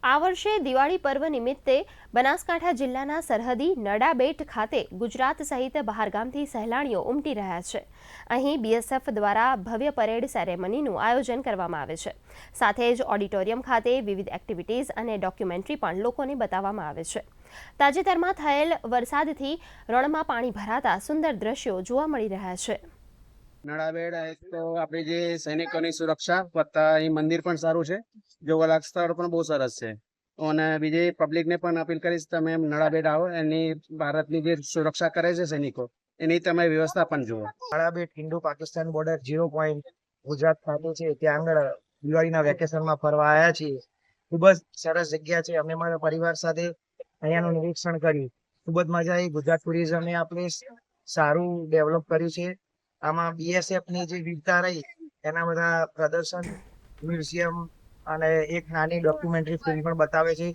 આ વર્ષે દિવાળી પર્વ નિમિત્તે બનાસકાંઠા જિલ્લાના સરહદી નડાબેટ ખાતે ગુજરાત સહિત બહારગામથી સહેલાણીઓ ઉમટી રહ્યા છે। અહીં બીએસએફ દ્વારા ભવ્ય પરેડ સેરેમનીનું આયોજન કરવામાં આવે છે। સાથે જ ઓડિટોરિયમ ખાતે વિવિધ એક્ટિવિટીઝ અને ડોક્યુમેન્ટરી પણ લોકોને બતાવવામાં આવે છે। તાજેતરમાં થયેલ વરસાદથી રણમાં પાણી ભરાતા સુંદર દ્રશ્યો જોવા મળી રહ્યા છે। નડાબેડ એક તો આપણી જે સૈનિકોની સુરક્ષા વત્તા અહીં મંદિર પણ સારું છે, જોવાલાયક સ્થળ પણ બહુ સરસ છે અને બીજી પબ્લિકને પણ અપીલ કરીશ તમે નડાબેડ આવો, એની ભારતની જે સુરક્ષા કરે છે સૈનિકો એની તમે વ્યવસ્થા પણ જુઓ। Nadabet Indo Pakistan border 0 point Gujarat ખાતે છે, ત્યાં આગળ દિવાળીના વેકેશનમાં ફરવા આવ્યા છીએ। ખૂબ જ સરસ જગ્યા છે। અમે મારા પરિવાર સાથે અહીંયાનું નિરીક્ષણ કર્યું, ખૂબ જ મજા આવી। ગુજરાત ટુરિઝમે આપણે સારું ડેવલપ કર્યું છે। આમાં બીએસએફ ની જે વીરતા રહી એના બધા પ્રદર્શન, મ્યુઝિયમ અને એક નાની ડોક્યુમેન્ટરી ફિલ્મ પણ બતાવે છે।